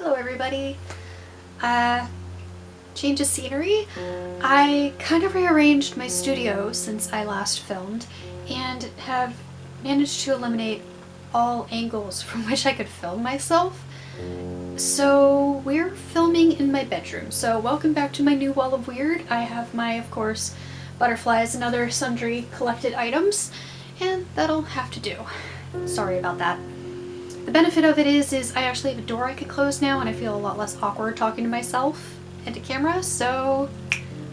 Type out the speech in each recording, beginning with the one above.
Hello everybody. Change of scenery. I kind of rearranged my studio since I last filmed and have managed to eliminate all angles from which I could film myself. So we're filming in my bedroom. So welcome back to my new wall of weird. I have my, of course, butterflies and other sundry collected items, and that'll have to do. Sorry about that. The benefit of it is I actually have a door I could close now, and I feel a lot less awkward talking to myself into camera, so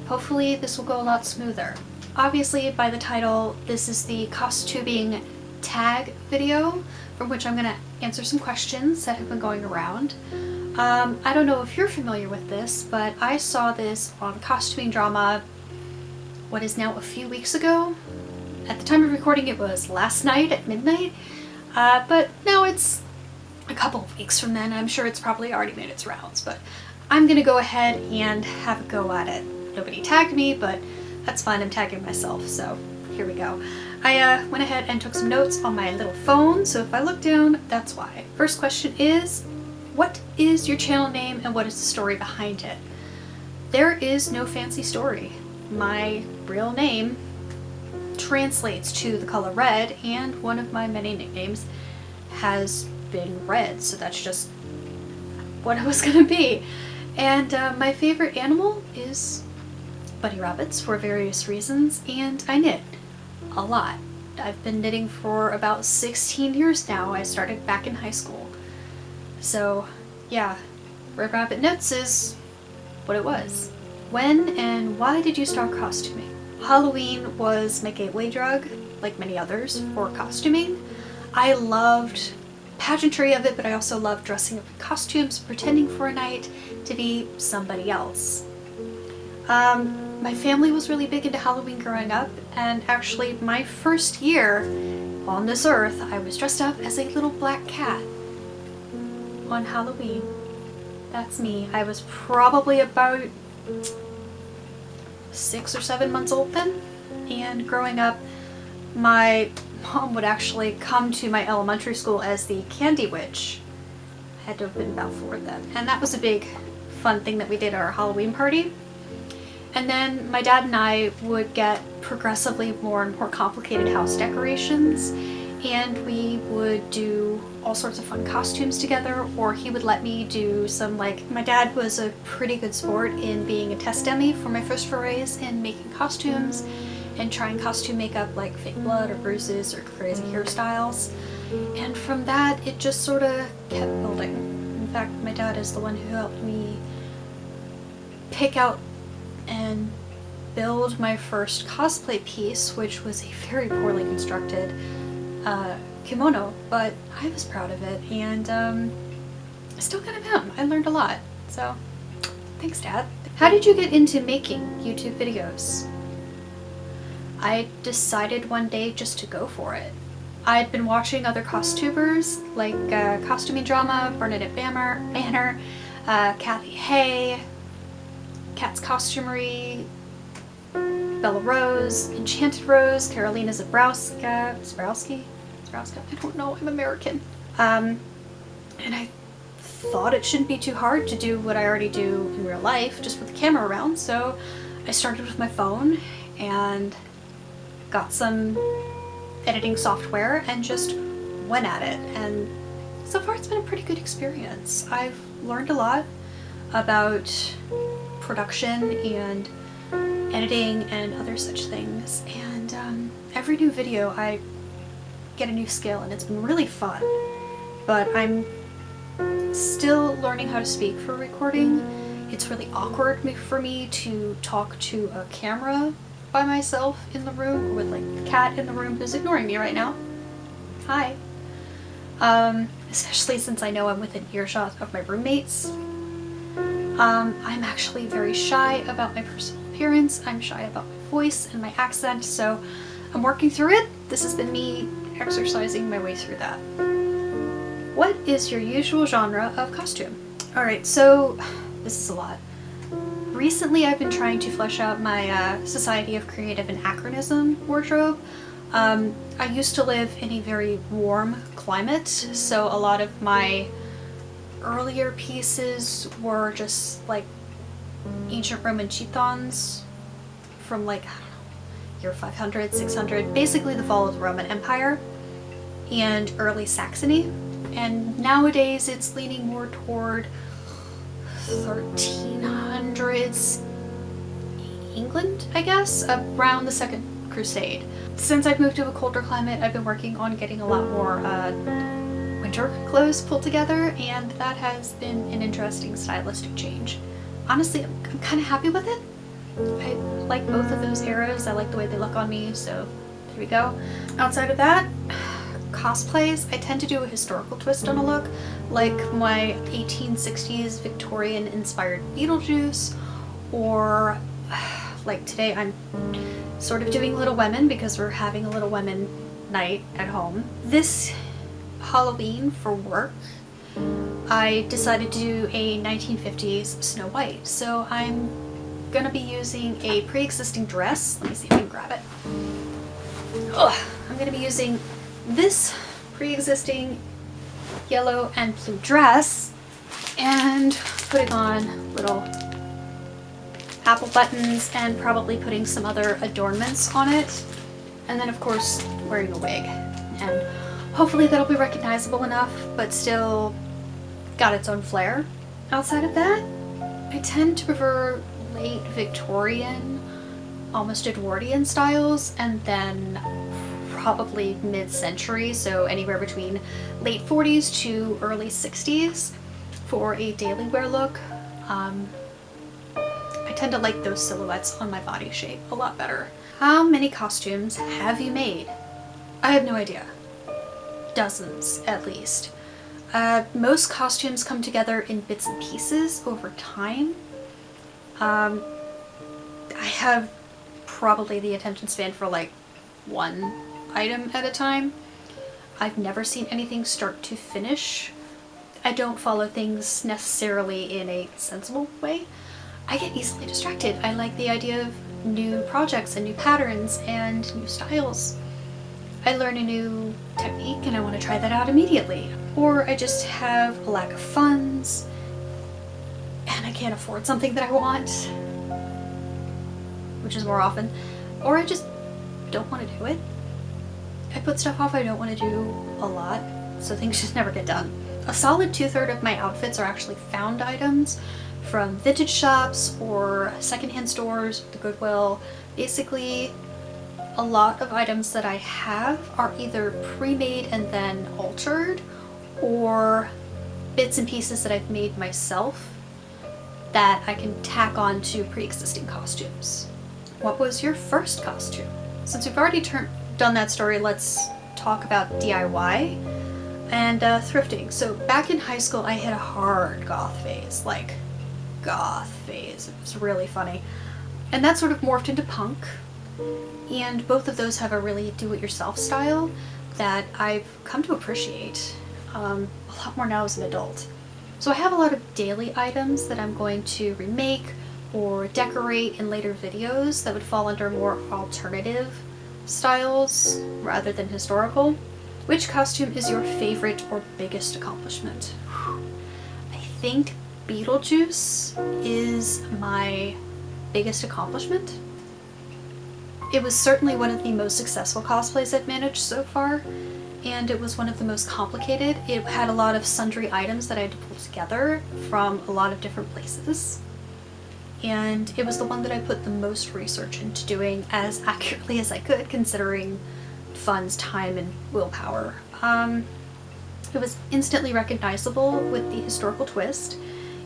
hopefully this will go a lot smoother. Obviously, by the title, this is the Costubing Tag video, from which I'm going to answer some questions that have been going around. I don't know if you're familiar with this, but I saw this on Costuming Drama, what is now a few weeks ago. At the time of recording it was last night at midnight, but now it's a couple of weeks from then. I'm sure it's probably already made its rounds, but I'm gonna go ahead and have a go at it. Nobody tagged me, but that's fine, I'm tagging myself, so here we go. I went ahead and took some notes on my little phone, so if I look down, that's why. First question is, what is your channel name and what is the story behind it? There is no fancy story. My real name translates to the color red, and one of my many nicknames has been red, so that's just what it was gonna be. And my favorite animal is bunny rabbits for various reasons, and I knit a lot. I've been knitting for about 16 years now. I started back in high school. So yeah, Red Rabbit Knits is what it was. When and why did you start costuming? Halloween was my gateway drug, like many others, for costuming. I loved pageantry of it, but I also loved dressing up in costumes, pretending for a night to be somebody else. My family was really big into Halloween growing up, and actually my first year on this earth, I was dressed up as a little black cat on Halloween. That's me. I was probably about 6 or 7 months old then, and growing up, my mom would actually come to my elementary school as the Candy Witch. I had to have been about 4 then, and that was a big fun thing that we did at our Halloween party. And then my dad and I would get progressively more and more complicated house decorations, and we would do all sorts of fun costumes together, or he would let me do some, like, my dad was a pretty good sport in being a test dummy for my first forays in making costumes and trying costume makeup like fake blood or bruises or crazy hairstyles. And from that, it just sort of kept building. In fact, my dad is the one who helped me pick out and build my first cosplay piece, which was a very poorly constructed kimono, but I was proud of it, and I still kind of am. I learned a lot, so thanks, Dad. How did you get into making YouTube videos? I decided one day just to go for it. I'd been watching other costubers like Costuming Drama, Bernadette Banner, Kathy Hay, Cat's Costumery, Bella Rose, Enchanted Rose, Carolina Zabrowski? I don't know, I'm American. And I thought it shouldn't be too hard to do what I already do in real life, just with the camera around, so I started with my phone and got some editing software and just went at it, and so far it's been a pretty good experience. I've learned a lot about production and editing and other such things, and every new video I get a new skill, and it's been really fun. But I'm still learning how to speak for recording. It's really awkward for me to talk to a camera by myself in the room, or with like the cat in the room who's ignoring me right now. Hi. Especially since I know I'm within earshot of my roommates. I'm actually very shy about my personal appearance. I'm shy about my voice and my accent, so I'm working through it. This has been me exercising my way through that. What is your usual genre of costume? Alright, so this is a lot. Recently I've been trying to flesh out my Society of Creative Anachronism wardrobe. I used to live in a very warm climate, so a lot of my earlier pieces were just like ancient Roman chiffons from like, I don't know, year 500, 600, basically the fall of the Roman Empire and early Saxony. And nowadays it's leaning more toward 1300s England, I guess, around the Second Crusade. Since I've moved to a colder climate, I've been working on getting a lot more winter clothes pulled together, and that has been an interesting stylistic change. Honestly, I'm kind of happy with it. I like both of those eras. I like the way they look on me, so there we go. Outside of that, cosplays, I tend to do a historical twist on a look, like my 1860s Victorian inspired Beetlejuice, or like today I'm sort of doing Little Women because we're having a Little Women night at home. This Halloween for work, I decided to do a 1950s Snow White, so I'm gonna be using a pre-existing dress. Let me see if I can grab it. Ugh. I'm gonna be using this pre-existing yellow and blue dress and putting on little apple buttons and probably putting some other adornments on it, and then of course wearing a wig, and hopefully that'll be recognizable enough but still got its own flair. Outside of that, I tend to prefer late Victorian, almost Edwardian styles, and then probably mid-century, so anywhere between late 40s to early 60s for a daily wear look. I tend to like those silhouettes on my body shape a lot better. How many costumes have you made? I have no idea. Dozens, at least. Most costumes come together in bits and pieces over time. I have probably the attention span for like one item at a time. I've never seen anything start to finish. I don't follow things necessarily in a sensible way. I get easily distracted. I like the idea of new projects and new patterns and new styles. I learn a new technique and I want to try that out immediately. Or I just have a lack of funds and I can't afford something that I want, which is more often. Or I just don't want to do it. I put stuff off I don't want to do a lot, so things just never get done. A solid 2/3 of my outfits are actually found items from vintage shops or secondhand stores, the Goodwill. Basically, a lot of items that I have are either pre-made and then altered, or bits and pieces that I've made myself that I can tack on to pre-existing costumes. What was your first costume? Since we've already done that story, let's talk about DIY and thrifting. So back in high school, I hit a hard goth phase, like goth phase. It was really funny. And that sort of morphed into punk. And both of those have a really do-it-yourself style that I've come to appreciate a lot more now as an adult. So I have a lot of daily items that I'm going to remake or decorate in later videos that would fall under more alternative styles rather than historical. Which costume is your favorite or biggest accomplishment? I think Beetlejuice is my biggest accomplishment. It was certainly one of the most successful cosplays I've managed so far, and it was one of the most complicated. It had a lot of sundry items that I had to pull together from a lot of different places, and it was the one that I put the most research into doing as accurately as I could, considering funds, time, and willpower. It was instantly recognizable with the historical twist,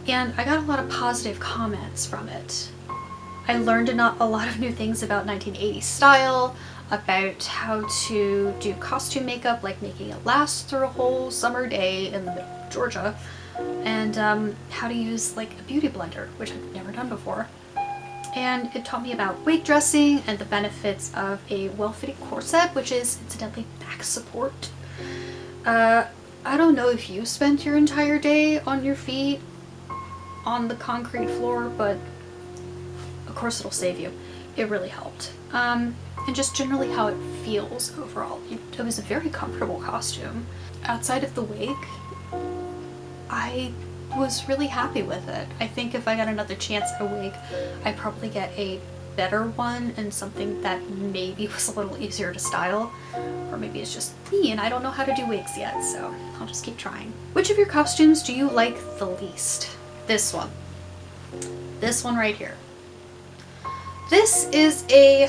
and I got a lot of positive comments from it. I learned a lot of new things about 1980s style, about how to do costume makeup, like making it last through a whole summer day in the middle of Georgia, and how to use like a beauty blender, which I've never done before. And it taught me about wig dressing and the benefits of a well-fitting corset, which is incidentally back support. I don't know if you spent your entire day on your feet on the concrete floor, but of course it'll save you. It really helped. And just generally how it feels overall. It was a very comfortable costume. Outside of the wig, I was really happy with it. I think if I got another chance at a wig, I'd probably get a better one and something that maybe was a little easier to style. Or maybe it's just me and I don't know how to do wigs yet, so I'll just keep trying. Which of your costumes do you like the least? This one. This one right here. This is a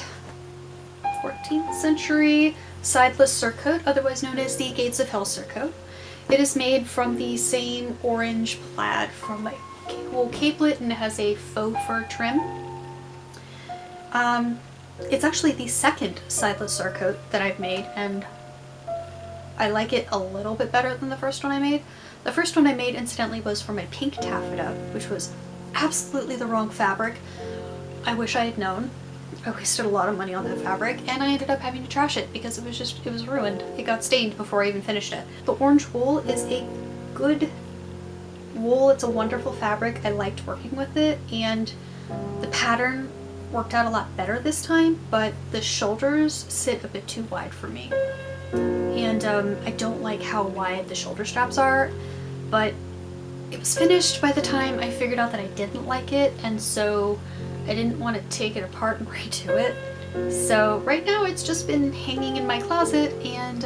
14th century sideless surcoat, otherwise known as the Gates of Hell surcoat. It is made from the same orange plaid from my wool capelet, and it has a faux fur trim. It's actually the second sideless surcoat that I've made, and I like it a little bit better than the first one I made. The first one I made, incidentally, was for my pink taffeta, which was absolutely the wrong fabric. I wish I had known. I wasted a lot of money on that fabric, and I ended up having to trash it because it was ruined. It got stained before I even finished it. The orange wool is a good wool. It's a wonderful fabric. I liked working with it, and the pattern worked out a lot better this time, but the shoulders sit a bit too wide for me. And I don't like how wide the shoulder straps are, but it was finished by the time I figured out that I didn't like it, and so I didn't want to take it apart and redo it. So right now it's just been hanging in my closet, and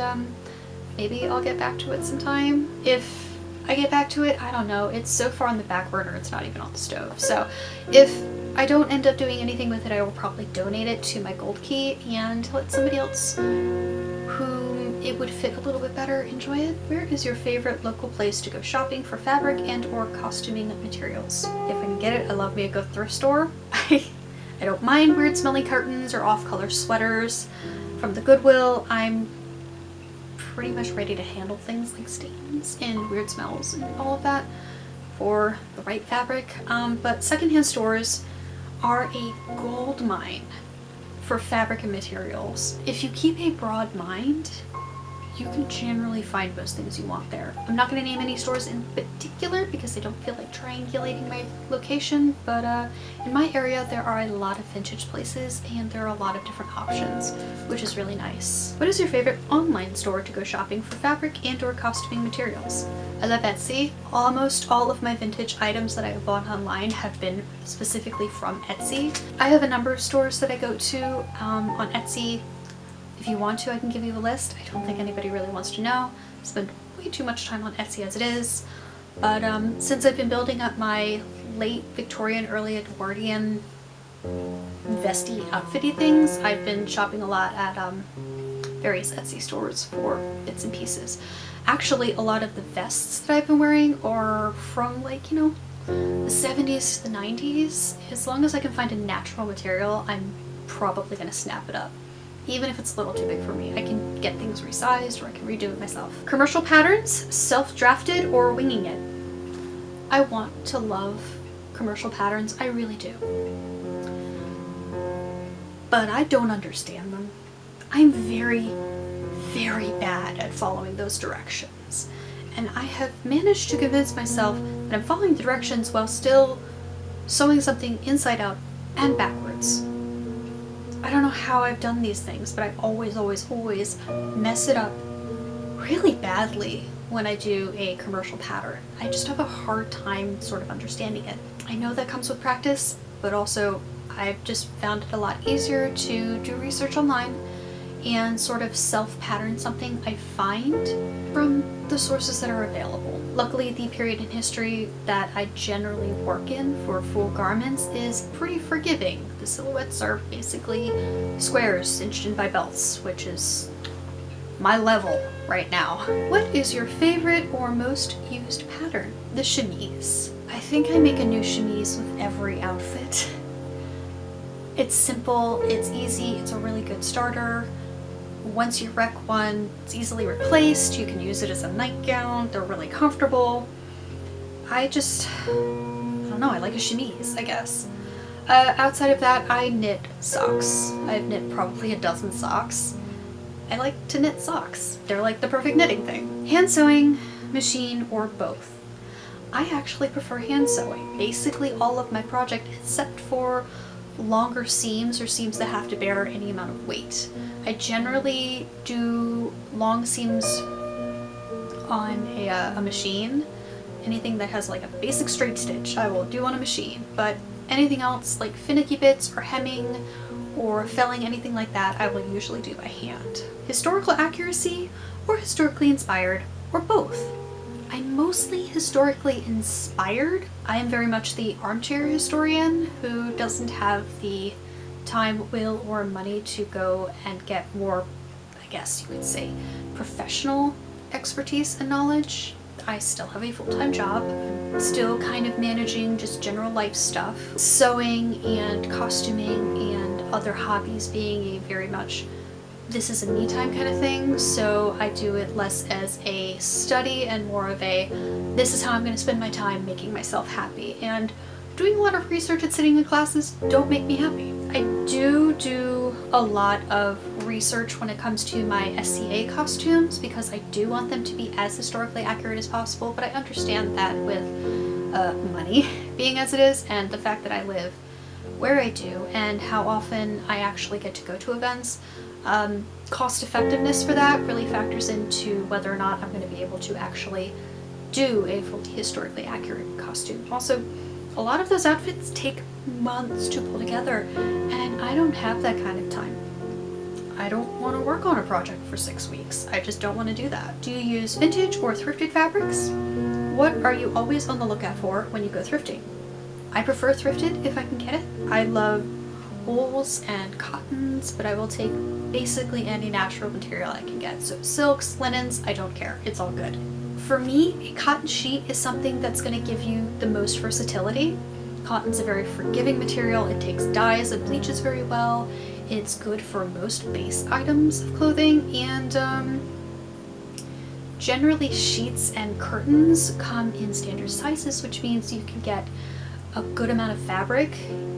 maybe I'll get back to it sometime. If I get back to it, I don't know. It's so far on the back burner, it's not even on the stove. So if I don't end up doing anything with it, I will probably donate it to my Gold Key and let somebody else whom it would fit a little bit better enjoy it. Where is your favorite local place to go shopping for fabric and or costuming materials? If I can get it, I love me a good thrift store. I don't mind weird smelly curtains or off-color sweaters from the Goodwill. I'm pretty much ready to handle things like stains and weird smells and all of that for the right fabric. But secondhand stores are a gold mine for fabric and materials. If you keep a broad mind, you can generally find most things you want there. I'm not going to name any stores in particular because I don't feel like triangulating my location, but in my area there are a lot of vintage places and there are a lot of different options, which is really nice. What is your favorite online store to go shopping for fabric and or costuming materials? I love Etsy. Almost all of my vintage items that I have bought online have been specifically from Etsy. I have a number of stores that I go to on Etsy. If you want to, I can give you a list. I don't think anybody really wants to know. I spend way too much time on Etsy as it is. But since I've been building up my late Victorian, early Edwardian vesty outfitty things, I've been shopping a lot at various Etsy stores for bits and pieces. Actually, a lot of the vests that I've been wearing are from, like, you know, the 70s to the 90s. As long as I can find a natural material, I'm probably going to snap it up. Even if it's a little too big for me, I can get things resized or I can redo it myself. Commercial patterns, self-drafted or winging it. I want to love commercial patterns, I really do. But I don't understand them. I'm very, very bad at following those directions. And I have managed to convince myself that I'm following the directions while still sewing something inside out and backwards. I don't know how I've done these things, but I always mess it up really badly when I do a commercial pattern. I just have a hard time sort of understanding it. I know that comes with practice, but also I've just found it a lot easier to do research online and sort of self-pattern something I find from the sources that are available. Luckily, the period in history that I generally work in for full garments is pretty forgiving. The silhouettes are basically squares cinched in by belts, which is my level right now. What is your favorite or most used pattern? The chemise. I think I make a new chemise with every outfit. It's simple, it's easy, it's a really good starter. Once you wreck one, it's easily replaced. You can use it as a nightgown. They're really comfortable. I don't know, I like a chemise, I guess. Outside of that, I knit socks. I've knit probably a dozen socks. I like to knit socks. They're like the perfect knitting thing. Hand sewing, machine, or both. I actually prefer hand sewing. Basically all of my project except for longer seams or seams that have to bear any amount of weight. I generally do long seams on a machine Anything that has like a basic straight stitch, I will do on a machine, but anything else like finicky bits or hemming or felling, anything like that, I will usually do by hand. Historical accuracy or historically inspired, or both. I'm mostly historically inspired. I am very much the armchair historian who doesn't have the time, will, or money to go and get more, I guess you could say, professional expertise and knowledge. I still have a full-time job, still kind of managing just general life stuff, sewing and costuming and other hobbies being a very much this is a me time kind of thing, so I do it less as a study and more of a this is how I'm going to spend my time making myself happy. And doing a lot of research and sitting in classes don't make me happy. I do a lot of research when it comes to my SCA costumes because I do want them to be as historically accurate as possible, but I understand that with money being as it is and the fact that I live where I do and how often I actually get to go to events, cost effectiveness for that really factors into whether or not I'm going to be able to actually do a fully historically accurate costume. Also, a lot of those outfits take months to pull together, and I don't have that kind of time. I don't want to work on a project for 6 weeks. I just don't want to do that. Do you use vintage or thrifted fabrics? What are you always on the lookout for when you go thrifting? I prefer thrifted if I can get it. I love wools and cottons, but I will take basically any natural material I can get. So silks, linens, I don't care. It's all good. For me, a cotton sheet is something that's going to give you the most versatility. Cotton's a very forgiving material. It takes dyes, it bleaches very well. It's good for most base items of clothing, and generally sheets and curtains come in standard sizes, which means you can get a good amount of fabric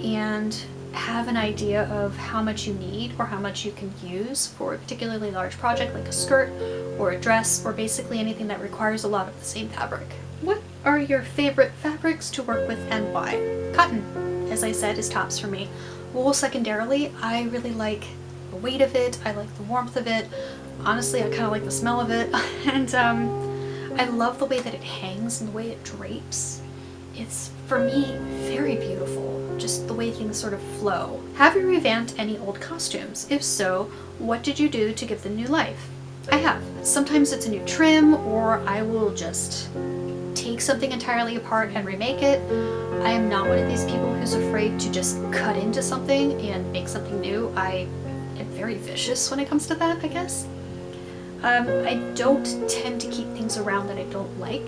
and have an idea of how much you need or how much you can use for a particularly large project like a skirt or a dress or basically anything that requires a lot of the same fabric. What are your favorite fabrics to work with and why? Cotton, as I said, is tops for me. Wool secondarily. I really like the weight of it, I like the warmth of it. Honestly, I kind of like the smell of it, and I love the way that it hangs and the way it drapes. It's, for me, very beautiful, just the way things sort of flow. Have you revamped any old costumes? If so, what did you do to give them new life? I have. Sometimes it's a new trim, or I will just take something entirely apart and remake it. I am not one of these people who's afraid to just cut into something and make something new. I am very vicious when it comes to that, I guess. I don't tend to keep things around that I don't like.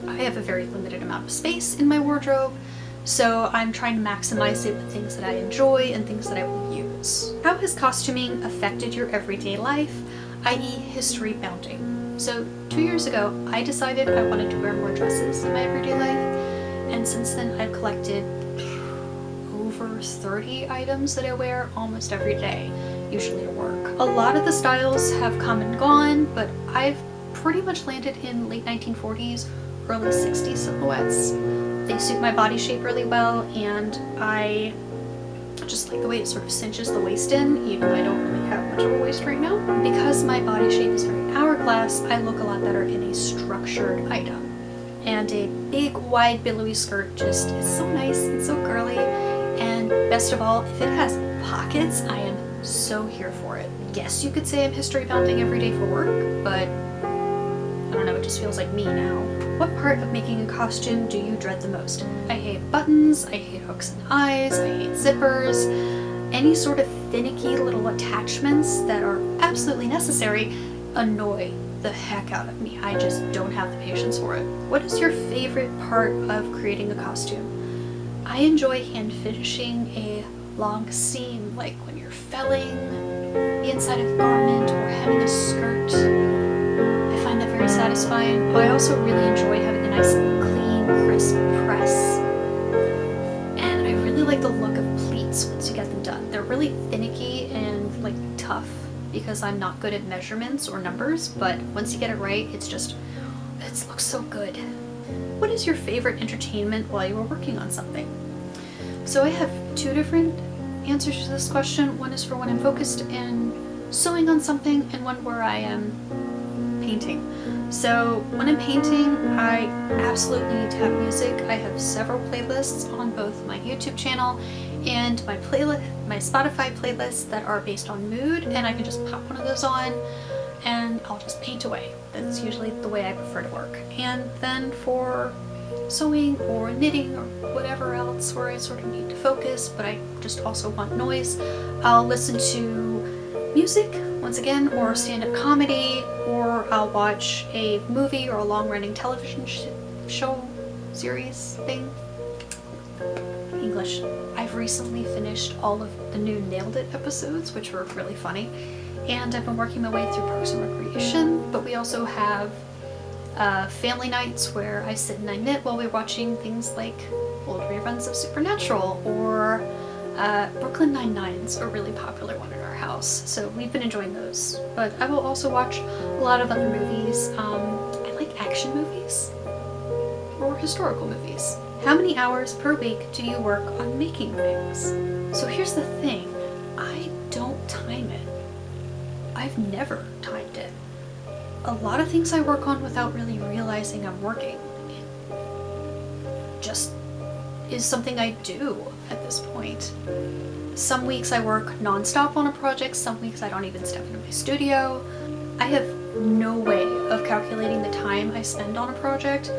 I have a very limited amount of space in my wardrobe, so I'm trying to maximize it with things that I enjoy and things that I will use. How has costuming affected your everyday life, i.e. history bounding? So 2 years ago, I decided I wanted to wear more dresses in my everyday life, and since then I've collected over 30 items that I wear almost every day, usually to work. A lot of the styles have come and gone, but I've pretty much landed in late 1940s, early 60s silhouettes. They suit my body shape really well, and I just like the way it sort of cinches the waist in, even though I don't really have much of a waist right now. Because my body shape is very hourglass, I look a lot better in a structured item. And a big, wide, billowy skirt just is so nice and so girly, and best of all, if it has pockets, I am so here for it. Yes, you could say I'm history bounding every day for work, but I don't know, it just feels like me now. What part of making a costume do you dread the most? I hate buttons, I hate hooks and eyes, I hate zippers, any sort of finicky little attachments that are absolutely necessary annoy the heck out of me. I just don't have the patience for it. What is your favorite part of creating a costume? I enjoy hand finishing a long seam, like when you're felling the inside of a garment or hemming a skirt. I find that very satisfying. I also really enjoy having a nice, clean, crisp press. And I really like the look of pleats once you get them done. They're really finicky and like tough because I'm not good at measurements or numbers, but once you get it right, it looks so good. What is your favorite entertainment while you are working on something? So I have two different answers to this question. One is for when I'm focused and sewing on something, and one where I am painting. So when I'm painting, I absolutely need to have music. I have several playlists on both my YouTube channel and my Spotify playlists that are based on mood, and I can just pop one of those on and I'll just paint away. That's usually the way I prefer to work. And then for sewing or knitting or whatever else where I sort of need to focus, but I just also want noise, I'll listen to music once again, or stand-up comedy, or I'll watch a movie or a long-running television show series thing. English. I've recently finished all of the new Nailed It episodes, which were really funny, and I've been working my way through Parks and Recreation, but we also have family nights where I sit and I knit while we're watching things like old reruns of Supernatural, or Brooklyn Nine-Nine's a really popular one in our house, so we've been enjoying those. But I will also watch a lot of other movies. I like action movies or historical movies. How many hours per week do you work on making things? So here's the thing, I don't time it. I've never timed it. A lot of things I work on without really realizing I'm working. It just is something I do at this point. Some weeks I work non-stop on a project, some weeks I don't even step into my studio. I have no way of calculating the time I spend on a project,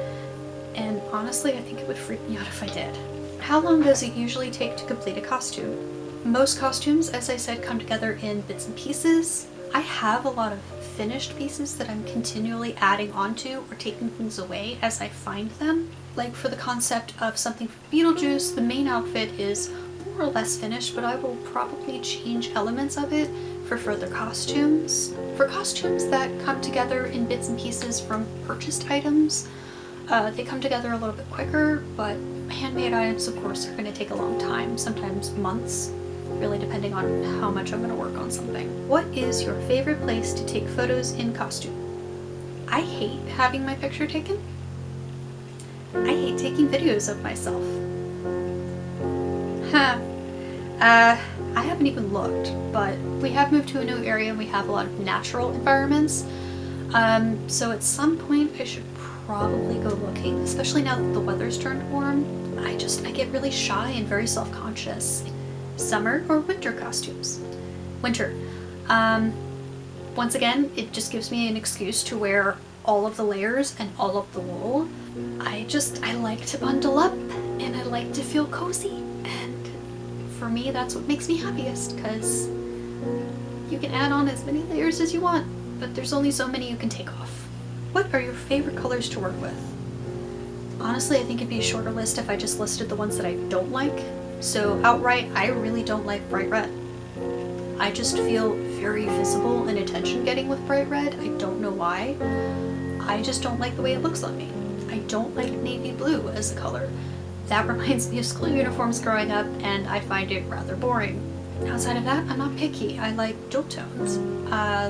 and honestly I think it would freak me out if I did. How long does it usually take to complete a costume? Most costumes, as I said, come together in bits and pieces. I have a lot of finished pieces that I'm continually adding onto or taking things away as I find them. Like for the concept of something from Beetlejuice, the main outfit is more or less finished, but I will probably change elements of it for further costumes. For costumes that come together in bits and pieces from purchased items, they come together a little bit quicker, but handmade items, of course, are going to take a long time, sometimes months, really depending on how much I'm going to work on something. What is your favorite place to take photos in costume? I hate having my picture taken. I hate taking videos of myself. I haven't even looked, but we have moved to a new area and we have a lot of natural environments. So at some point I should probably go looking, especially now that the weather's turned warm. I get really shy and very self-conscious. Summer or winter costumes? Winter. Once again, it just gives me an excuse to wear all of the layers and all of the wool. I like to bundle up and I like to feel cozy, and for me that's what makes me happiest, because you can add on as many layers as you want, but there's only so many you can take off. What are your favorite colors to work with? Honestly, I think it'd be a shorter list if I just listed the ones that I don't like. So outright, I really don't like bright red. I just feel very visible and attention getting with bright red. I don't know why. I just don't like the way it looks on me. I don't like navy blue as a color. That reminds me of school uniforms growing up, and I find it rather boring. Outside of that, I'm not picky. I like jewel tones,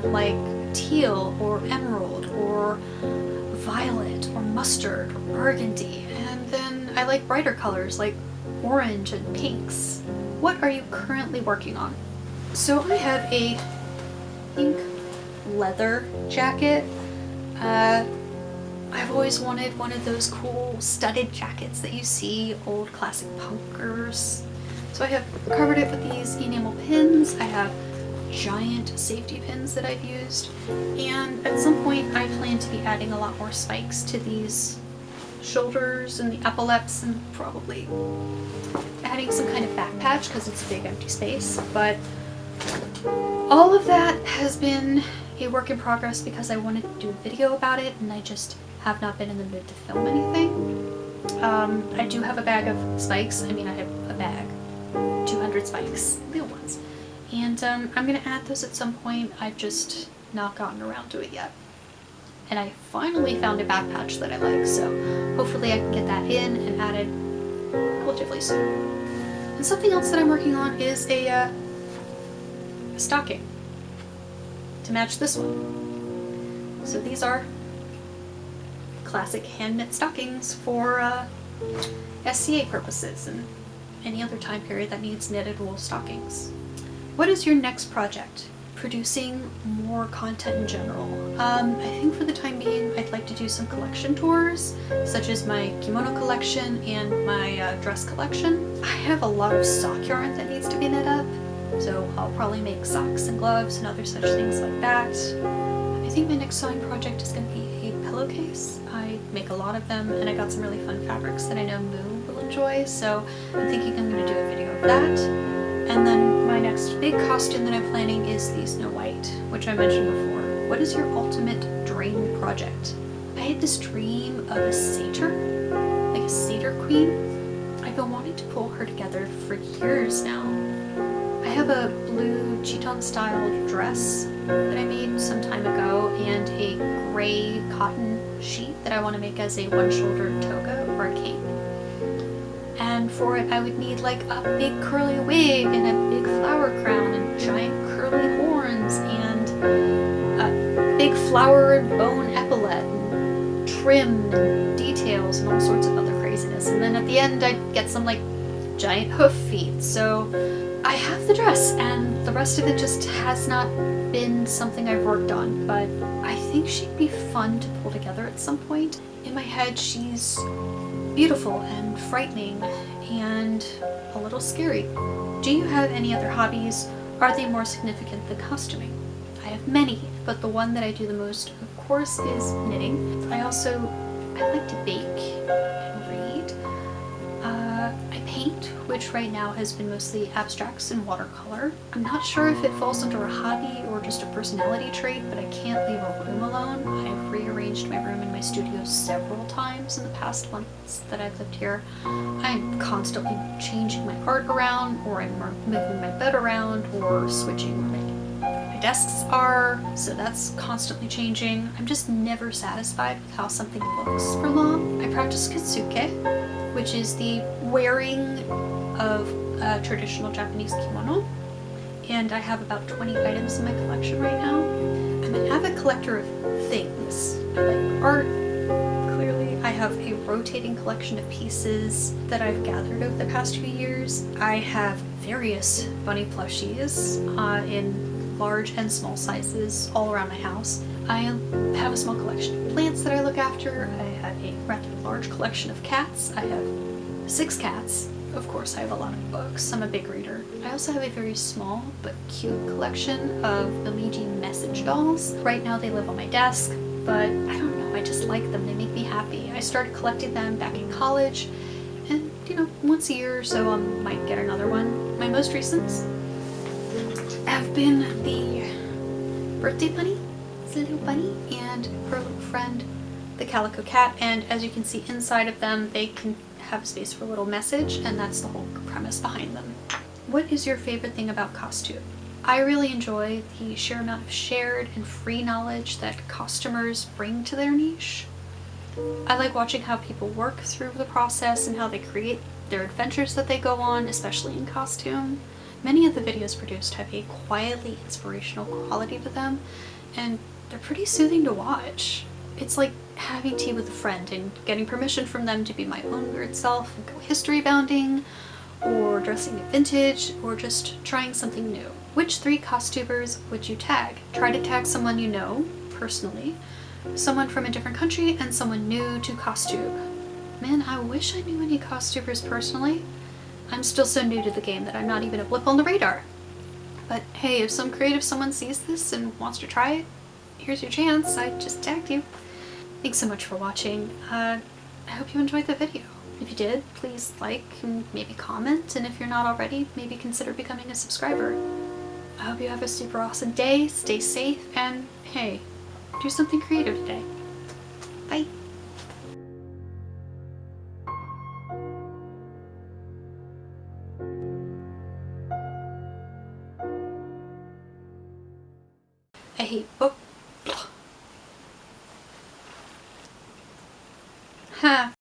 like teal or emerald or violet or mustard or burgundy, and then I like brighter colors like orange and pinks. What are you currently working on? So I have a pink leather jacket. I've always wanted one of those cool studded jackets that you see old classic punkers. So I have covered it with these enamel pins. I have giant safety pins that I've used, and at some point I plan to be adding a lot more spikes to these shoulders and the epaulets, and probably adding some kind of back patch because it's a big empty space. But all of that has been a work in progress because I wanted to do a video about it and I just have not been in the mood to film anything. I do have a bag of spikes. I mean, I have a bag, 200 spikes, little ones, and I'm gonna add those at some point. I've just not gotten around to it yet. And I finally found a back patch that I like, so hopefully I can get that in and added relatively soon. And something else that I'm working on is a stocking to match this one. So these are classic hand knit stockings for SCA purposes and any other time period that needs knitted wool stockings. What is your next project? producing more content in general. I think for the time being I'd like to do some collection tours, such as my kimono collection and my dress collection. I have a lot of sock yarn that needs to be knit up, so I'll probably make socks and gloves and other such things like that. I think my next sewing project is going to be a pillowcase. I make a lot of them and I got some really fun fabrics that I know Moo will enjoy, so I'm thinking I'm going to do a video of that. And then my next big costume that I'm planning is the Snow White, which I mentioned before. What is your ultimate dream project? I had this dream of a satyr, like a satyr queen. I've been wanting to pull her together for years now. I have a blue chiton style dress that I made some time ago and a gray cotton sheet that I want to make as a one-shouldered toga or a cape. And for it I would need like a big curly wig and a big flower crown and giant curly horns and a big flowered bone epaulette and trim and details and all sorts of other craziness. And then at the end I'd get some like giant hoof feet. So I have the dress and the rest of it just has not been something I've worked on, but I think she'd be fun to pull together at some point. In my head she's beautiful and frightening and a little scary. Do you have any other hobbies? Are they more significant than costuming? I have many, but the one that I do the most, of course, is knitting. I like to bake and read. I paint, which right now has been mostly abstracts and watercolor. I'm not sure if it falls under a hobby or just a personality trait, but I can't leave a room alone. I've rearranged my room in my studio several times in the past months that I've lived here. I'm constantly changing my art around, or I'm moving my bed around, or switching where my desks are, so that's constantly changing. I'm just never satisfied with how something looks for long. I practice Kintsugi, which is the wearing of a traditional Japanese kimono, and I have about 20 items in my collection right now. I'm an avid collector of things. I like art, clearly. I have a rotating collection of pieces that I've gathered over the past few years. I have various bunny plushies in large and small sizes all around my house. I have a small collection of plants that I look after. I have a rather large collection of cats. I have 6 cats. Of course, I have a lot of books. I'm a big reader. I also have a very small but cute collection of Bemiji message dolls. Right now they live on my desk, but I don't know, I just like them. They make me happy. I started collecting them back in college, and once a year or so I might get another one. My most recents have been the birthday bunny, it's a little bunny, and her little friend, the calico cat, and as you can see inside of them, they can have space for a little message, and that's the whole premise behind them. What is your favorite thing about Costube? I really enjoy the sheer amount of shared and free knowledge that costumers bring to their niche. I like watching how people work through the process and how they create their adventures that they go on, especially in costume. Many of the videos produced have a quietly inspirational quality to them, and they're pretty soothing to watch. It's like having tea with a friend and getting permission from them to be my own weird self and go history bounding, or dressing in vintage, or just trying something new. Which 3 costubers would you tag? Try to tag someone you know, personally, someone from a different country, and someone new to Costube. Man, I wish I knew any costubers personally. I'm still so new to the game that I'm not even a blip on the radar. But hey, if some creative someone sees this and wants to try it, here's your chance. I just tagged you. Thanks so much for watching. I hope you enjoyed the video. If you did, please like and maybe comment, and if you're not already, maybe consider becoming a subscriber. I hope you have a super awesome day, stay safe, and hey, do something creative today. Bye! I hate book.